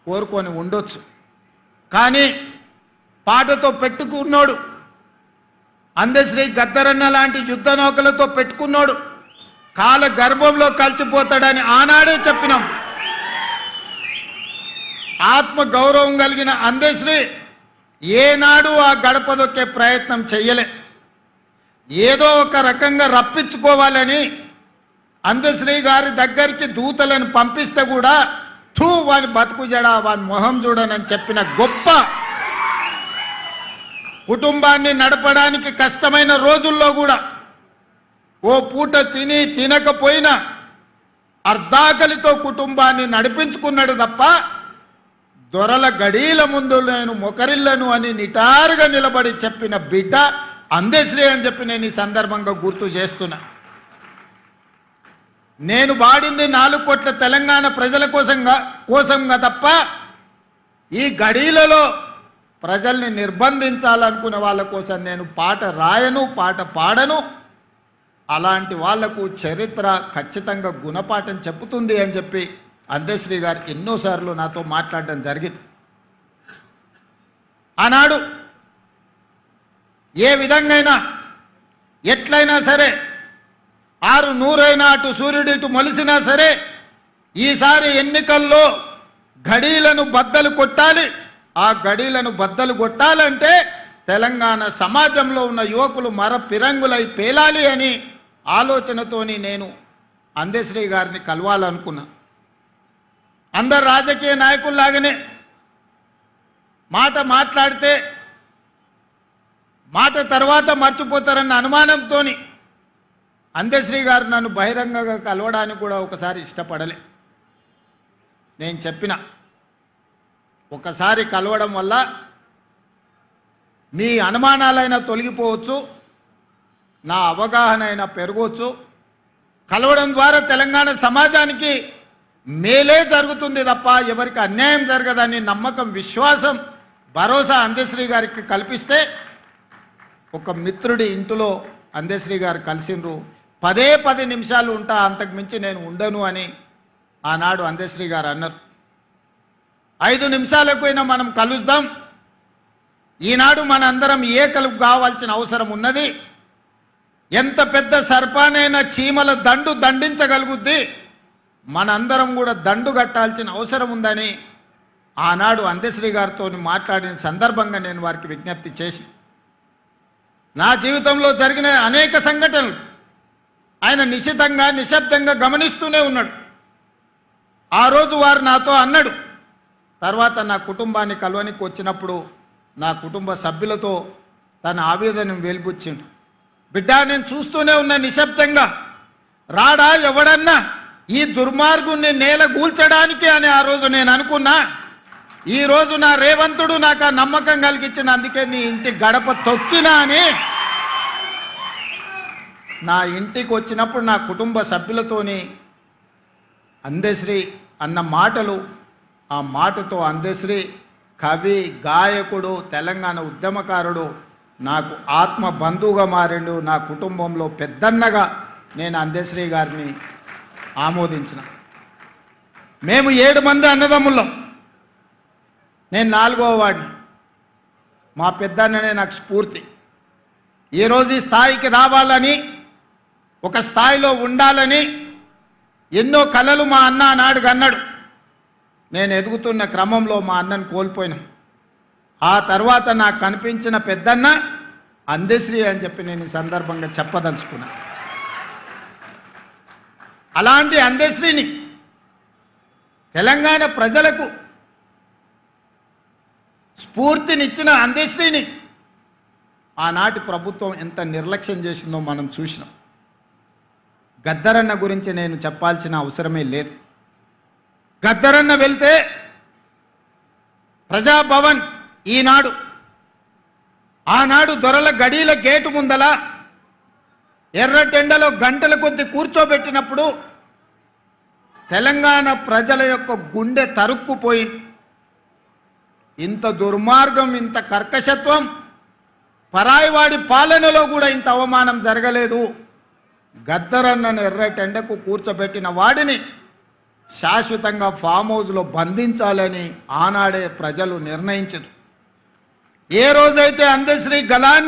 కోరుకొని ఉండొచ్చు. కానీ పాటతో పెట్టుకున్నాడు, అందశ్రీ గద్దరన్న లాంటి యుద్ధ నౌకలతో పెట్టుకున్నాడు, కాల గర్భంలో కలిసిపోతాడని ఆనాడే చెప్పినాం. ఆత్మ గౌరవం కలిగిన అందశ్రీ ఏనాడు ఆ గడప దొక్కే ప్రయత్నం చెయ్యలే. ఏదో ఒక రకంగా రప్పించుకోవాలని అందశ్రీ గారి దగ్గరికి దూతలను పంపిస్తే కూడా వాని బతుకు జడా, వాని మొహం చూడనని చెప్పిన గొప్ప, కుటుంబాన్ని నడపడానికి కష్టమైన రోజుల్లో కూడా ఓ పూట తిని తినకపోయినా అర్ధాకలితో కుటుంబాన్ని నడిపించుకున్నాడు తప్ప దొరల గడీల ముందు నేను మొకరిల్లను అని నిటారుగా నిలబడి చెప్పిన బిడ్డ అందశ్రీ అని చెప్పి నేను ఈ సందర్భంగా గుర్తు చేస్తున్నా. నేను వాడింది 4 కోట్ల తెలంగాణ ప్రజల కోసంగా తప్ప ఈ గడీలలో ప్రజల్ని నిర్బంధించాలనుకునే వాళ్ళ కోసం నేను పాట రాయను, పాట పాడను. అలాంటి వాళ్లకు చరిత్ర ఖచ్చితంగా గుణపాఠం చెప్పుతుంది అని చెప్పి అందశ్రీ గారు ఎన్నోసార్లు నాతో మాట్లాడడం జరిగింది. ఆనాడు ఏ విధంగా ఎట్లయినా సరే 600 అయినా అటు సూర్యుడు ఇటు మొలిసినా సరే ఈసారి ఎన్నికల్లో గడీలను బద్దలు కొట్టాలి. ఆ గడీలను బద్దలు కొట్టాలంటే తెలంగాణ సమాజంలో ఉన్న యువకులు పిరంగులై పేలాలి అని ఆలోచనతోని నేను అందశ్రీ గారిని కలవాలనుకున్నా. అందరు రాజకీయ నాయకుల్లాగానే మాట్లాడితే మాట తర్వాత మర్చిపోతారన్న అనుమానంతో అందశ్రీ గారు నన్ను బహిరంగంగా కలవడానికి కూడా ఒకసారి ఇష్టపడలే. నేను చెప్పిన ఒకసారి కలవడం వల్ల మీ అనుమానాలైనా తొలగిపోవచ్చు, నా అవగాహన అయినా పెరగవచ్చు, కలవడం ద్వారా తెలంగాణ సమాజానికి మేలే జరుగుతుంది తప్ప ఎవరికి అన్యాయం జరగదని నమ్మకం, విశ్వాసం, భరోసా అందశ్రీ గారికి కల్పిస్తే ఒక మిత్రుడి ఇంటిలో అందశ్రీ గారు కలిసిండ్రు. 10 నిమిషాలు ఉంటా, అంతకు మించి నేను ఉండను అని ఆనాడు అందశ్రీ గారు అన్నారు. 5 నిమిషాలకు అయినా మనం కలుద్దాం, ఈనాడు మనందరం ఏకలు కావాల్సిన అవసరం ఉన్నది. ఎంత పెద్ద సర్పానైనా చీమల దండు దండించగలుగుద్ది, మనందరం కూడా దండు కట్టాల్సిన అవసరం ఉందని ఆనాడు అందశ్రీ గారితో మాట్లాడిన సందర్భంగా నేను వారికి విజ్ఞప్తి చేసి, నా జీవితంలో జరిగిన అనేక సంఘటనలు ఆయన నిశ్శబ్దంగా గమనిస్తూనే ఉన్నాడు. ఆ రోజు వారు నాతో అన్నాడు, తర్వాత నా కుటుంబాన్ని కలవనికి వచ్చినప్పుడు నా కుటుంబ సభ్యులతో తన ఆవేదనను వెలిబుచ్చిండు. బిడ్డ, నేను చూస్తూనే ఉన్నా నిశ్శబ్దంగా, రాడా ఎవడన్నా ఈ దుర్మార్గుణ్ణి నేల కూల్చడానికి అని ఆ రోజు నేను అనుకున్నా. ఈ రోజు నా రేవంతుడు నాకు ఆ నమ్మకం కలిగించిన, అందుకే నీ ఇంటి గడప తొక్కినా అని నా ఇంటికి వచ్చినప్పుడు నా కుటుంబ సభ్యులతోని అందశ్రీ అన్న మాటలు, ఆ మాటతో అందశ్రీ కవి, గాయకుడు, తెలంగాణ ఉద్యమకారుడు నాకు ఆత్మ బంధువుగా మారిండు. నా కుటుంబంలో పెద్దన్నగా నేను అందశ్రీ గారిని ఆమోదించిన. మేము 7 మంది అన్నదమ్ముళ్ళం, నేను 4వ వాడిని. మా పెద్దన్ననే నాకు స్ఫూర్తి. ఈరోజు ఈ స్థాయికి రావాలని, ఒక స్థాయిలో ఉండాలని ఎన్నో కలలు మా అన్న నాడు అన్నాడు. నేను ఎదుగుతున్న క్రమంలో మా అన్నను కోల్పోయినాం. ఆ తర్వాత నాకు కనిపించిన పెద్దన్న అందశ్రీ అని చెప్పి నేను ఈ సందర్భంగా చెప్పదలుచుకున్నా. అలాంటి అందశ్రీని, తెలంగాణ ప్రజలకు స్ఫూర్తినిచ్చిన అందశ్రీని ఆనాటి ప్రభుత్వం ఎంత నిర్లక్ష్యం చేసిందో మనం చూసినాం. గద్దరన్న గురించి నేను చెప్పాల్సిన అవసరమే లేదు. గద్దరన్న వెళ్తే ప్రజాభవన్ ఈనాడు, ఆనాడు దొరల గడీల గేటు ముందల ఎర్రటెండలో గంటల కొద్ది కూర్చోబెట్టినప్పుడు తెలంగాణ ప్రజల యొక్క గుండె తరుక్కుపోయింది. ఇంత దుర్మార్గం, ఇంత కర్కశత్వం, పరాయివాడి పాలనలో కూడా ఇంత అవమానం జరగలేదు. గద్దరన్నను ఎర్రటెండకు కూర్చోబెట్టిన వాడిని శాశ్వతంగా ఫామ్ హౌస్లో బంధించాలని ఆనాడే ప్రజలు నిర్ణయించారు. ఏ రోజైతే అందశ్రీ గలాన్ని